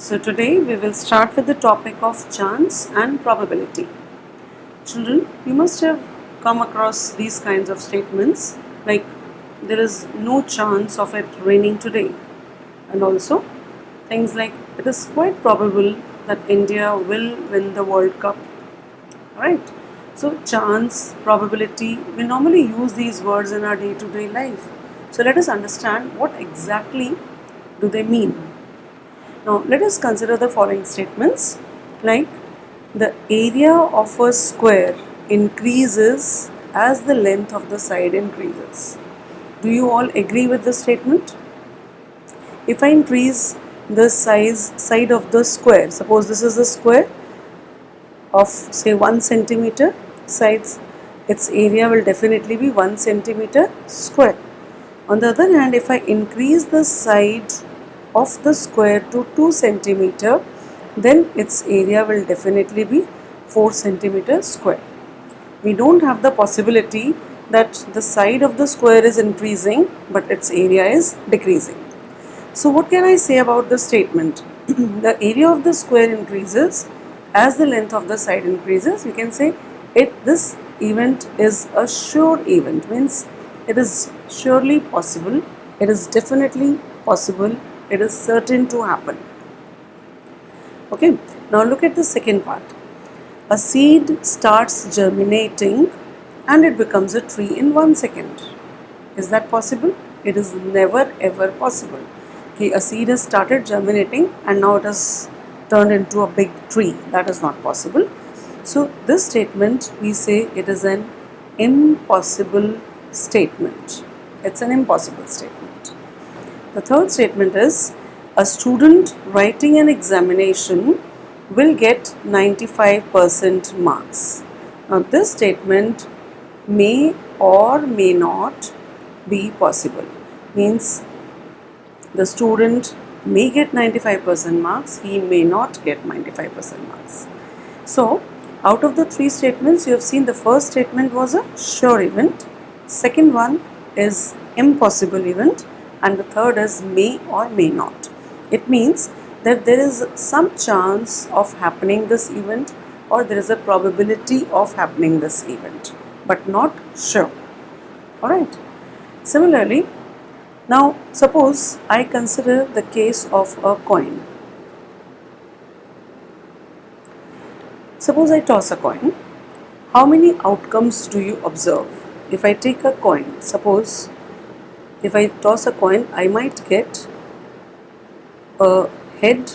So today we will start with the topic of chance and probability. Children, you must have come across these kinds of statements like there is no chance of it raining today, and also things like it is quite probable that India will win the World Cup. Right? So chance, probability, we normally use these words in our day-to-day life. So let us understand what exactly do they mean. Now let us consider the following statements like the area of a square increases as the length of the side increases. Do you all agree with this statement? If I increase the side of the square, suppose this is the square of say 1 centimeter sides, its area will definitely be 1 centimeter square. On the other hand, if I increase the side of the square to 2 centimeter, then its area will definitely be 4 centimeter square. We don't have the possibility that the side of the square is increasing but its area is decreasing. So what can I say about the statement? The area of the square increases as the length of the side increases. You can say this event is a sure event, means it is surely possible, it is definitely possible, it is certain to happen. Okay, now look at the second part. A seed starts germinating and it becomes a tree in 1 second. Is that possible? It is never ever possible. Okay, a seed has started germinating and now it has turned into a big tree. That is not possible. So this statement, we say it is an impossible statement. It's an impossible statement. The third statement is a student writing an examination will get 95% marks. Now this statement may or may not be possible. Means the student may get 95% marks, he may not get 95% marks. So out of the three statements, you have seen the first statement was a sure event, second one is impossible event, and the third is may or may not. It means that there is some chance of happening this event or there is a probability of happening this event, but not sure. Alright. Similarly, now suppose I consider the case of a coin. Suppose I toss a coin. How many outcomes do you observe? If I take a coin, suppose if I toss a coin, I might get a head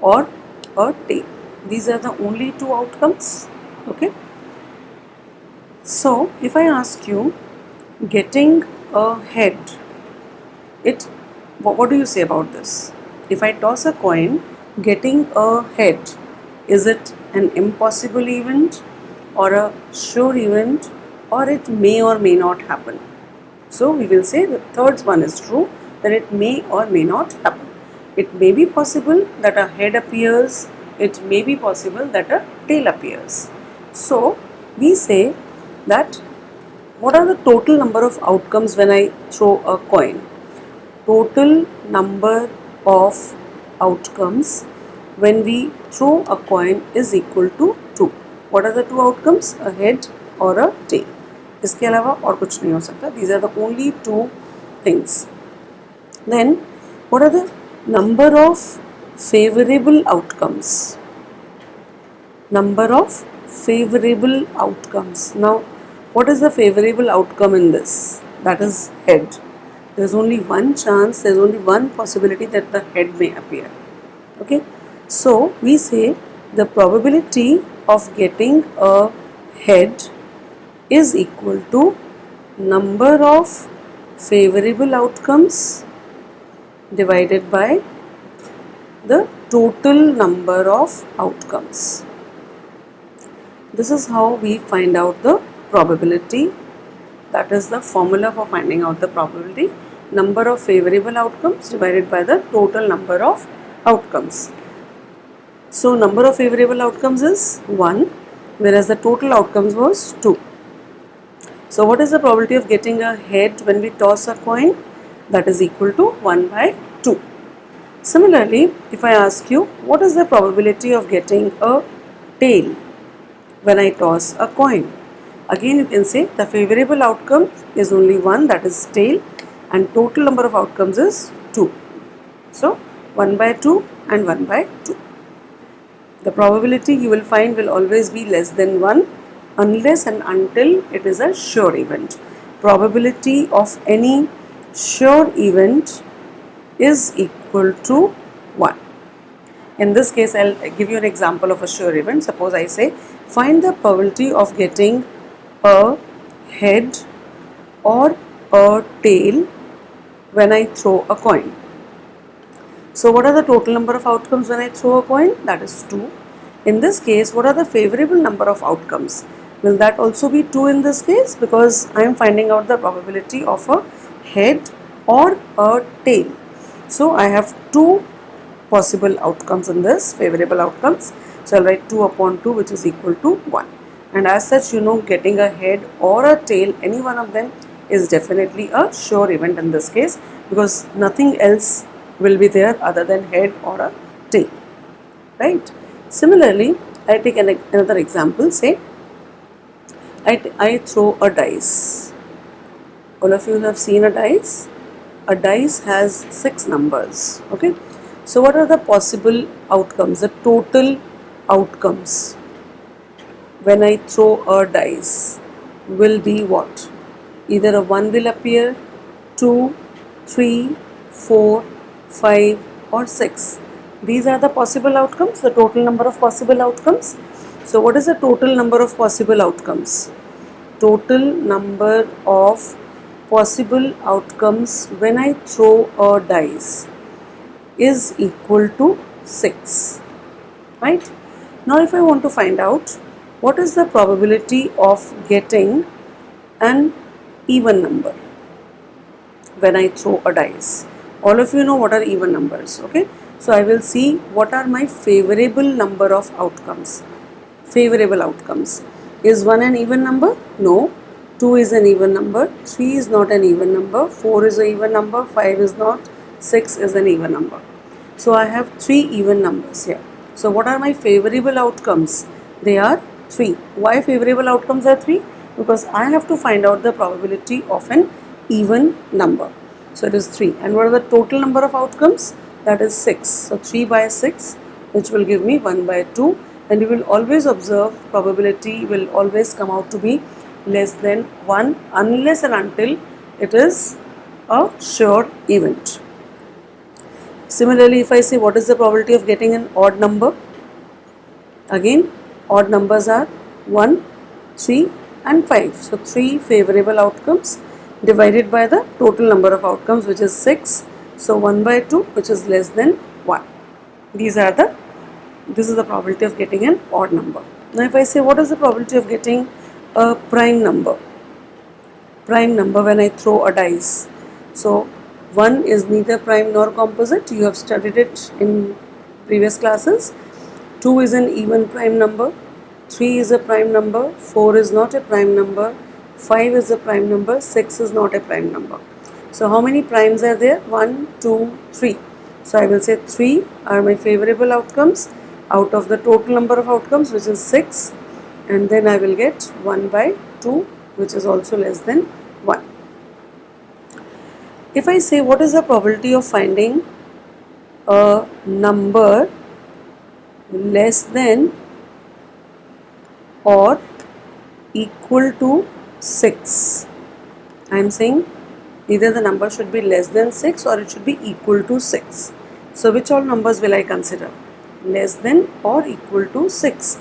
or a tail. These are the only two outcomes. Okay. So if I ask you, getting a head, what do you say about this? If I toss a coin, getting a head, is it an impossible event or a sure event, or it may or may not happen? So we will say the third one is true, that it may or may not happen. It may be possible that a head appears, it may be possible that a tail appears. So we say that what are the total number of outcomes when I throw a coin? Total number of outcomes when we throw a coin is equal to 2. What are the two outcomes? A head or a tail. इसके अलावा और कुछ नहीं हो सकता. These are the only two things. Then what are the number of favorable outcomes? Number of favorable outcomes. Now what is the favorable outcome in this? That is head. There is only one chance, there is only one possibility that the head may appear. Okay. So we say the probability of getting a head is equal to number of favorable outcomes divided by the total number of outcomes. This is how we find out the probability. That is the formula for finding out the probability. Number of favorable outcomes divided by the total number of outcomes. So number of favorable outcomes is 1, whereas the total outcomes was 2. So what is the probability of getting a head when we toss a coin? That is equal to 1 by 2. Similarly, if I ask you, what is the probability of getting a tail when I toss a coin? Again, you can say the favorable outcome is only one, that is tail, and total number of outcomes is 2. So, 1 by 2 and 1 by 2. The probability you will find will always be less than 1 unless and until it is a sure event. Probability of any sure event is equal to 1. In this case, I'll give you an example of a sure event. Suppose I say, find the probability of getting a head or a tail when I throw a coin. So what are the total number of outcomes when I throw a coin? That is 2. In this case, what are the favorable number of outcomes? Will that also be 2 in this case? Because I am finding out the probability of a head or a tail. So I have 2 possible outcomes in this, favorable outcomes. So I'll write 2 upon 2, which is equal to 1. And as such, getting a head or a tail, any one of them is definitely a sure event in this case, because nothing else will be there other than head or a tail, right? Similarly, I take another example. Say I throw a dice. All of you have seen a dice. A dice has 6 numbers. Okay, so what are the possible outcomes, the total outcomes when I throw a dice will be what? Either a 1 will appear, 2, 3, 4, 5 or 6. These are the possible outcomes, the total number of possible outcomes. So what is the total number of possible outcomes? Total number of possible outcomes when I throw a dice is equal to 6, right? Now if I want to find out what is the probability of getting an even number when I throw a dice. All of you know what are even numbers, okay? So I will see what are my favorable number of outcomes. Favorable outcomes. Is 1 an even number? No. 2 is an even number. 3 is not an even number. 4 is an even number. 5 is not. 6 is an even number. So I have 3 even numbers here. So what are my favorable outcomes? They are 3. Why favorable outcomes are 3? Because I have to find out the probability of an even number. So it is 3. And what are the total number of outcomes? That is 6. So 3 by 6, which will give me 1 by 2. And you will always observe probability will always come out to be less than 1 unless and until it is a sure event. Similarly, if I say what is the probability of getting an odd number? Again, odd numbers are 1, 3 and 5. So 3 favorable outcomes divided by the total number of outcomes, which is 6. So 1 by 2, which is less than 1. This is the probability of getting an odd number. Now if I say what is the probability of getting a prime number? Prime number when I throw a dice. So 1 is neither prime nor composite. You have studied it in previous classes. 2 is an even prime number. 3 is a prime number. 4 is not a prime number. 5 is a prime number. 6 is not a prime number. So how many primes are there? 1, 2, 3. So I will say 3 are my favorable outcomes out of the total number of outcomes, which is 6, and then I will get 1 by 2, which is also less than 1. If I say what is the probability of finding a number less than or equal to 6, I am saying either the number should be less than 6 or it should be equal to 6. So which all numbers will I consider? Less than or equal to 6.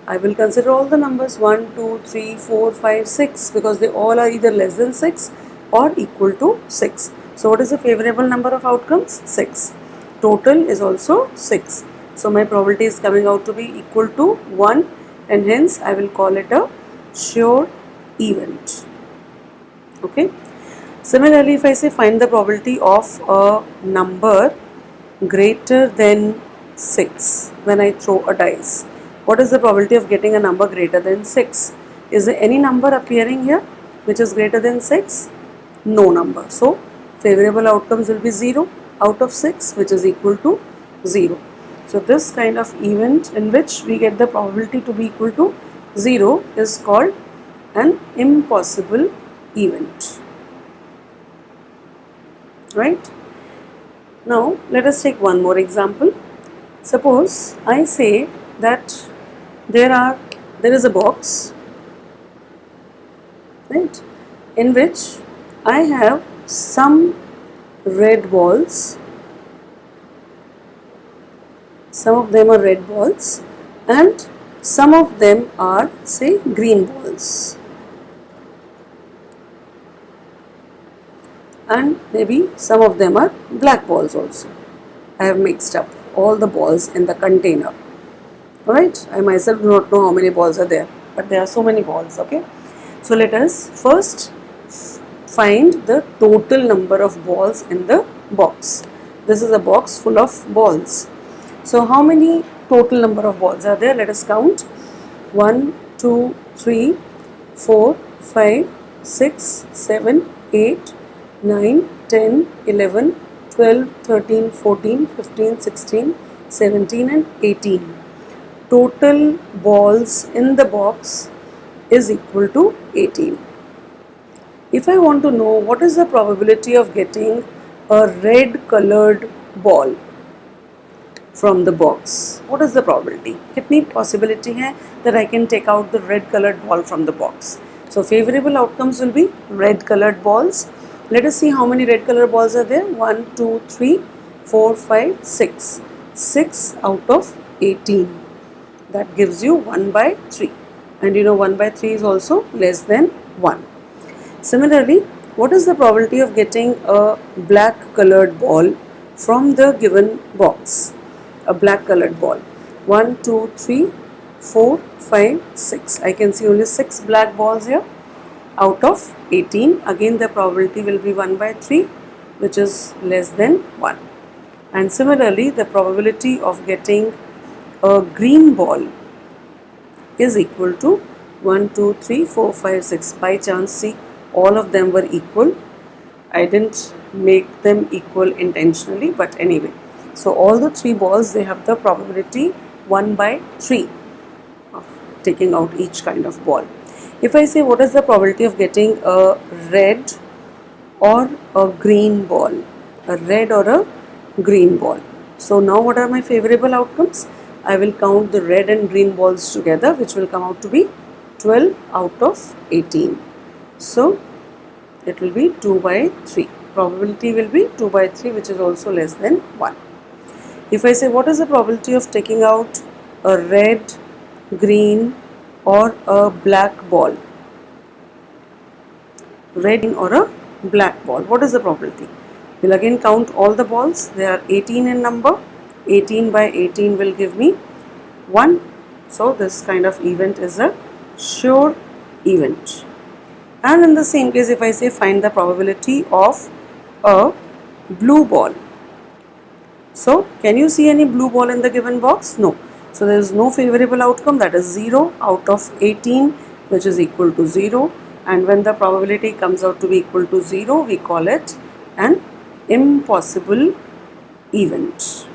I will consider all the numbers 1, 2, 3, 4, 5, 6 because they all are either less than 6 or equal to 6. So what is the favorable number of outcomes? 6. Total is also 6. So my probability is coming out to be equal to 1, and hence I will call it a sure event. Okay. Similarly, if I say find the probability of a number greater than 6 when I throw a dice. What is the probability of getting a number greater than 6? Is there any number appearing here which is greater than 6? No number. So favorable outcomes will be 0. out of 6, which is equal to 0. So this kind of event in which we get the probability to be equal to 0 is called an impossible event. Right? Now let us take one more example. Suppose I say that there is a box, right, in which I have some red balls, some of them are red balls and some of them are, say, green balls, and maybe some of them are black balls also. I have mixed up all the balls in the container. Alright, I myself do not know how many balls are there, but there are so many balls. Okay, so let us first find the total number of balls in the box. This is a box full of balls. So how many total number of balls are there? Let us count. 1, 2, 3, 4, 5, 6, 7, 8, 9, 10, 11, 12, 13, 14, 15, 16, 17 and 18. Total balls in the box is equal to 18. If I want to know what is the probability of getting a red colored ball from the box, what is the probability? कितनी possibility है that I can take out the red colored ball from the box? So favorable outcomes will be red colored balls. Let us see how many red colored balls are there. 1, 2, 3, 4, 5, 6. 6 out of 18. That gives you 1 by 3. And you know 1 by 3 is also less than 1. Similarly, what is the probability of getting a black colored ball from the given box? A black colored ball. 1, 2, 3, 4, 5, 6. I can see only 6 black balls here out of 18. Again the probability will be 1 by 3, which is less than 1. And similarly the probability of getting a green ball is equal to 1, 2, 3, 4, 5, 6. By chance, see, all of them were equal. I didn't make them equal intentionally, but anyway. So all the 3 balls, they have the probability 1 by 3 of taking out each kind of ball. If I say what is the probability of getting a red or a green ball, a red or a green ball. So now what are my favorable outcomes? I will count the red and green balls together, which will come out to be 12 out of 18. So it will be 2 by 3. Probability will be 2 by 3, which is also less than 1. If I say what is the probability of taking out a red, green or a black ball, red or a black ball, what is the probability? We'll again count all the balls. They are 18 in number. 18 by 18 will give me 1. So this kind of event is a sure event. And in the same case, if I say find the probability of a blue ball. So can you see any blue ball in the given box? No. So there is no favorable outcome, that is 0 out of 18, which is equal to 0. And when the probability comes out to be equal to 0, we call it an impossible event.